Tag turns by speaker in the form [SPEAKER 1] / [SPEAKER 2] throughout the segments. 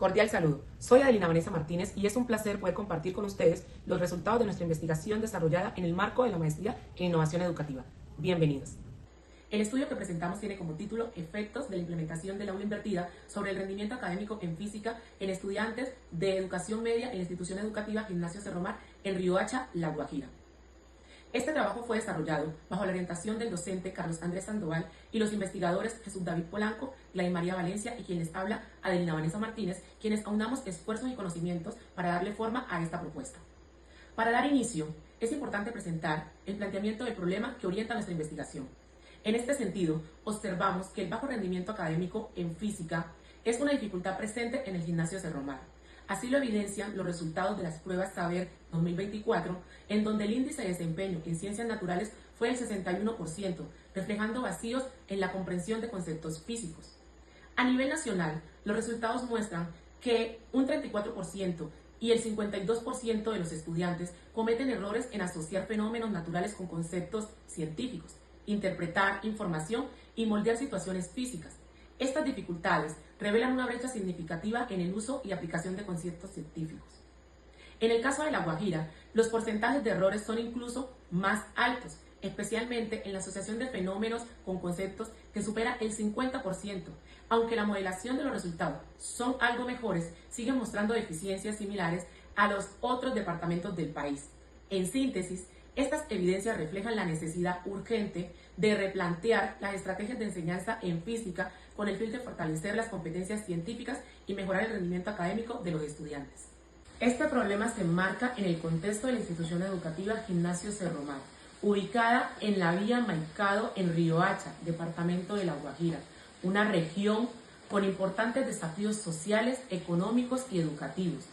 [SPEAKER 1] Cordial saludo. Soy Adelina Vanessa Martínez y es un placer poder compartir con ustedes los resultados de nuestra investigación desarrollada en el marco de la Maestría en Innovación Educativa. Bienvenidos. El estudio que presentamos tiene como título Efectos de la implementación del aula invertida sobre el rendimiento académico en física en estudiantes de educación media en la institución educativa Gimnasio Cerro Mar en Riohacha, La Guajira. Este trabajo fue desarrollado bajo la orientación del docente Carlos Andrés Sandoval y los investigadores Jesús David Polanco, Gladys María Valencia y quienes habla Adelina Vanessa Martínez, quienes aunamos esfuerzos y conocimientos para darle forma a esta propuesta. Para dar inicio, es importante presentar el planteamiento del problema que orienta nuestra investigación. En este sentido, observamos que el bajo rendimiento académico en física es una dificultad presente en el Gimnasio Cerro Mar. Así lo evidencian los resultados de las pruebas Saber 2024, en donde el índice de desempeño en ciencias naturales fue del 61%, reflejando vacíos en la comprensión de conceptos físicos. A nivel nacional, los resultados muestran que un 34% y el 52% de los estudiantes cometen errores en asociar fenómenos naturales con conceptos científicos, interpretar información y moldear situaciones físicas. Estas dificultades revelan una brecha significativa en el uso y aplicación de conceptos científicos. En el caso de La Guajira, los porcentajes de errores son incluso más altos, especialmente en la asociación de fenómenos con conceptos que supera el 50%. Aunque la modelación de los resultados son algo mejores, siguen mostrando deficiencias similares a los otros departamentos del país. En síntesis, estas evidencias reflejan la necesidad urgente de replantear las estrategias de enseñanza en física con el fin de fortalecer las competencias científicas y mejorar el rendimiento académico de los estudiantes. Este problema se enmarca en el contexto de la institución educativa Gimnasio Cerro Mar, ubicada en la vía Maicado en Riohacha, departamento de La Guajira, una región con importantes desafíos sociales, económicos y educativos.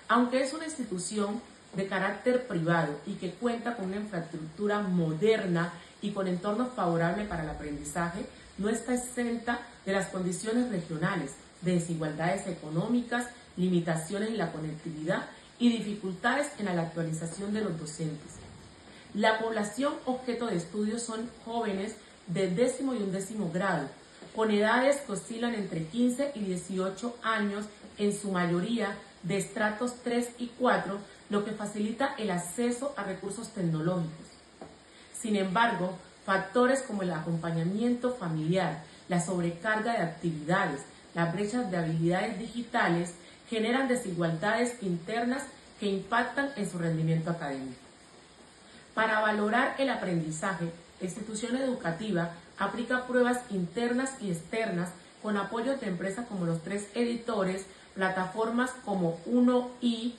[SPEAKER 1] Aunque es una institución de carácter privado y que cuenta con una infraestructura moderna y con entornos favorables para el aprendizaje, no está exenta de las condiciones regionales, de desigualdades económicas, limitaciones en la conectividad y dificultades en la actualización de los docentes. La población objeto de estudio son jóvenes de 10º y 11º grado, con edades que oscilan entre 15 y 18 años, en su mayoría de estratos 3 y 4, lo que facilita el acceso a recursos tecnológicos. Sin embargo, factores como el acompañamiento familiar, la sobrecarga de actividades, las brechas de habilidades digitales generan desigualdades internas que impactan en su rendimiento académico. Para valorar el aprendizaje, la institución educativa aplica pruebas internas y externas con apoyo de empresas como los 3 editores, plataformas como 1i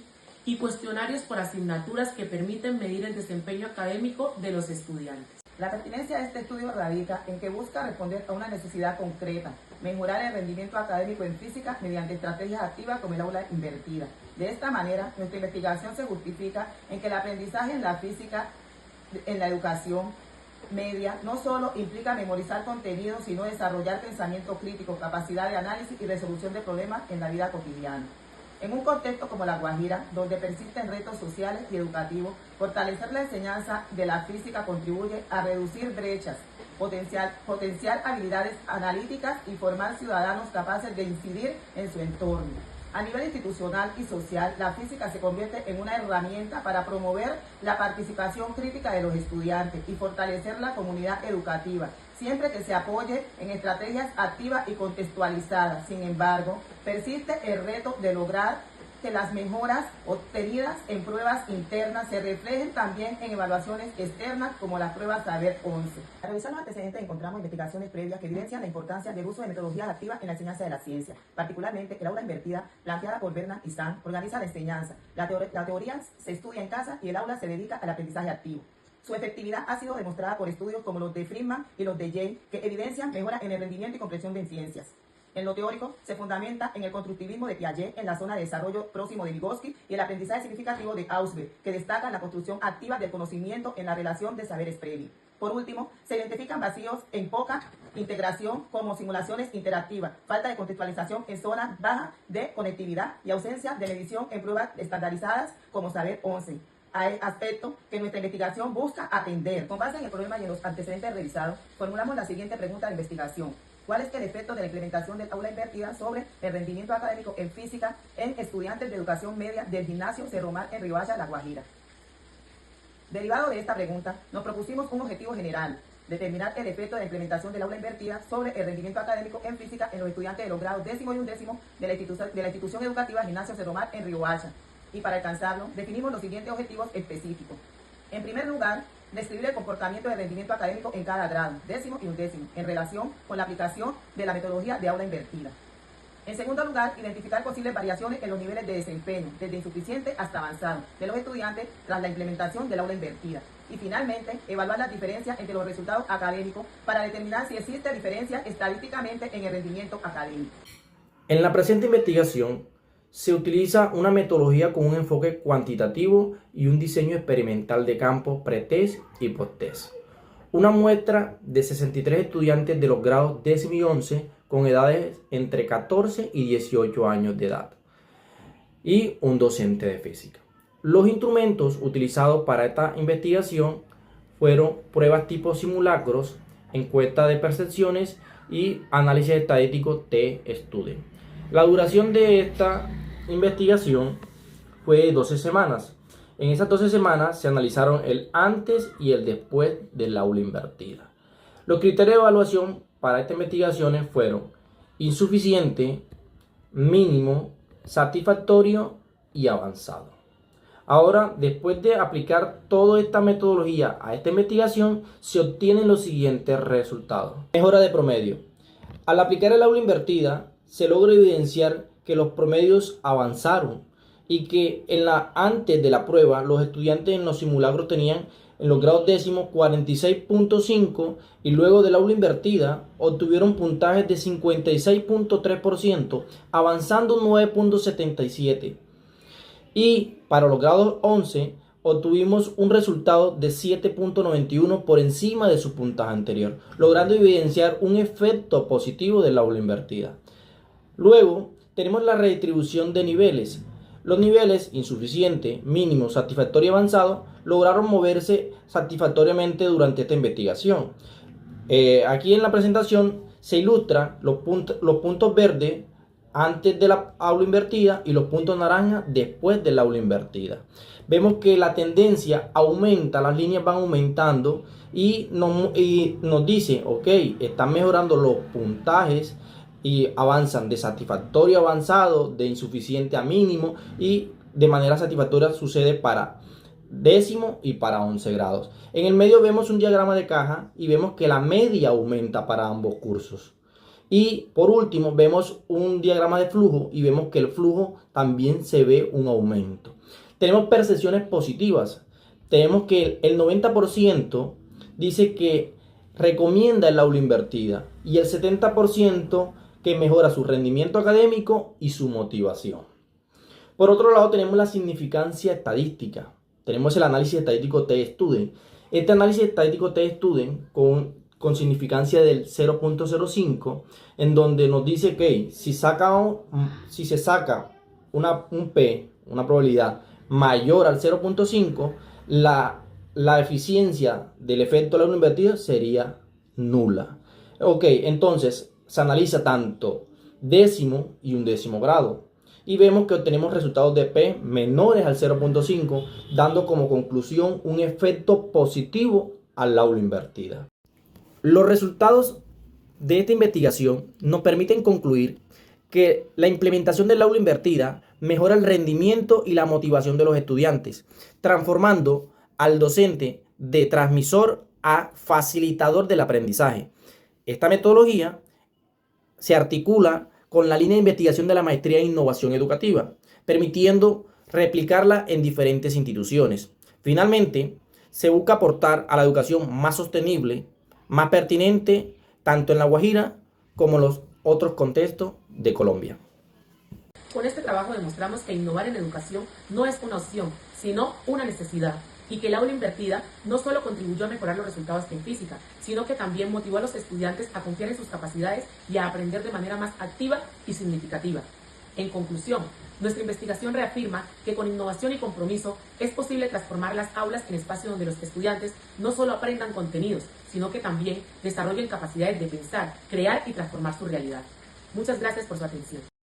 [SPEAKER 1] y cuestionarios por asignaturas que permiten medir el desempeño académico de los estudiantes.
[SPEAKER 2] La pertinencia de este estudio radica en que busca responder a una necesidad concreta, mejorar el rendimiento académico en física mediante estrategias activas como el aula invertida. De esta manera, nuestra investigación se justifica en que el aprendizaje en la física, en la educación media, no solo implica memorizar contenido, sino desarrollar pensamiento crítico, capacidad de análisis y resolución de problemas en la vida cotidiana. En un contexto como La Guajira, donde persisten retos sociales y educativos, fortalecer la enseñanza de la física contribuye a reducir brechas, potenciar habilidades analíticas y formar ciudadanos capaces de incidir en su entorno. A nivel institucional y social, la física se convierte en una herramienta para promover la participación crítica de los estudiantes y fortalecer la comunidad educativa, siempre que se apoye en estrategias activas y contextualizadas. Sin embargo, persiste el reto de lograr que las mejoras obtenidas en pruebas internas se reflejen también en evaluaciones externas como las pruebas Saber 11. Al revisar los antecedentes encontramos investigaciones previas que evidencian la importancia del uso de metodologías activas en la enseñanza de la ciencia. Particularmente, el aula invertida, planteada por Bernard y Sam, organiza la enseñanza. La teoría se estudia en casa y el aula se dedica al aprendizaje activo. Su efectividad ha sido demostrada por estudios como los de Friedman y los de Jay, que evidencian mejoras en el rendimiento y comprensión de ciencias. En lo teórico, se fundamenta en el constructivismo de Piaget en la zona de desarrollo próximo de Vygotsky y el aprendizaje significativo de Ausberg, que destaca la construcción activa del conocimiento en la relación de saberes previos. Por último, se identifican vacíos en poca integración como simulaciones interactivas, falta de contextualización en zonas bajas de conectividad y ausencia de medición en pruebas estandarizadas como Saber 11. Hay aspectos que nuestra investigación busca atender. Con base en el problema y en los antecedentes revisados, formulamos la siguiente pregunta de investigación. ¿Cuál es el efecto de la implementación del aula invertida sobre el rendimiento académico en física en estudiantes de educación media del gimnasio Cerro Mar en Riohacha, La Guajira? Derivado de esta pregunta, nos propusimos un objetivo general: determinar el efecto de la implementación del aula invertida sobre el rendimiento académico en física en los estudiantes de los grados 10º y 11º de la institución educativa Gimnasio Cerro Mar en Riohacha. Y para alcanzarlo, definimos los siguientes objetivos específicos. En primer lugar, describir el comportamiento de rendimiento académico en cada grado, 10º y 11º, en relación con la aplicación de la metodología de aula invertida. En segundo lugar, identificar posibles variaciones en los niveles de desempeño, desde insuficiente hasta avanzado, de los estudiantes tras la implementación del aula invertida. Y finalmente, evaluar las diferencias entre los resultados académicos para determinar si existe diferencia estadísticamente en el rendimiento académico.
[SPEAKER 3] En la presente investigación se utiliza una metodología con un enfoque cuantitativo y un diseño experimental de campo pre-test y post-test. Una muestra de 63 estudiantes de los grados 10 y 11 con edades entre 14 y 18 años de edad y un docente de física. Los instrumentos utilizados para esta investigación fueron pruebas tipo simulacros, encuesta de percepciones y análisis estadístico T-Student. La duración de esta investigación fue 12 semanas. En esas 12 semanas se analizaron el antes y el después del aula invertida. Los criterios de evaluación para estas investigaciones fueron insuficiente, mínimo, satisfactorio y avanzado. Ahora, después de aplicar toda esta metodología a esta investigación, se obtienen los siguientes resultados. Mejora de promedio. Al aplicar el aula invertida, se logra evidenciar que los promedios avanzaron y que antes de la prueba los estudiantes en los simulacros tenían en los grados décimos 46.5 y luego del aula invertida obtuvieron puntajes de 56.3%, avanzando 9.77. Y para los grados 11 obtuvimos un resultado de 7.91 por encima de su puntaje anterior, logrando evidenciar un efecto positivo del aula invertida. Luego tenemos la redistribución de niveles. Los niveles insuficiente, mínimo, satisfactorio y avanzado lograron moverse satisfactoriamente durante esta investigación. Aquí en la presentación se ilustra los puntos verdes antes de la aula invertida y los puntos naranja después de la aula invertida. Vemos que la tendencia aumenta, las líneas van aumentando y nos dice, ok, están mejorando los puntajes y avanzan de satisfactorio a avanzado, de insuficiente a mínimo, y de manera satisfactoria sucede para décimo y para 11 grados. En el medio vemos un diagrama de caja y vemos que la media aumenta para ambos cursos. Y por último vemos un diagrama de flujo y vemos que el flujo también se ve un aumento. Tenemos percepciones positivas. Tenemos que el 90% dice que recomienda el aula invertida y el 70% que mejora su rendimiento académico y su motivación. Por otro lado tenemos la significancia estadística. Tenemos el análisis estadístico T-Student. Este análisis estadístico T-Student con significancia del 0.05, en donde nos dice que si se saca una probabilidad mayor al 0.5, la eficiencia del efecto de la aula invertida sería nula. Ok, entonces se analiza tanto décimo y undécimo grado y vemos que obtenemos resultados de P menores al 0.5, dando como conclusión un efecto positivo al aula invertida. Los resultados de esta investigación nos permiten concluir que la implementación del aula invertida mejora el rendimiento y la motivación de los estudiantes, transformando al docente de transmisor a facilitador del aprendizaje. Esta metodología se articula con la línea de investigación de la maestría en innovación educativa, permitiendo replicarla en diferentes instituciones. Finalmente, se busca aportar a la educación más sostenible, más pertinente, tanto en La Guajira como en los otros contextos de Colombia.
[SPEAKER 1] Con este trabajo demostramos que innovar en educación no es una opción, sino una necesidad, y que el aula invertida no solo contribuyó a mejorar los resultados en física, sino que también motivó a los estudiantes a confiar en sus capacidades y a aprender de manera más activa y significativa. En conclusión, nuestra investigación reafirma que con innovación y compromiso es posible transformar las aulas en espacios donde los estudiantes no solo aprendan contenidos, sino que también desarrollen capacidades de pensar, crear y transformar su realidad. Muchas gracias por su atención.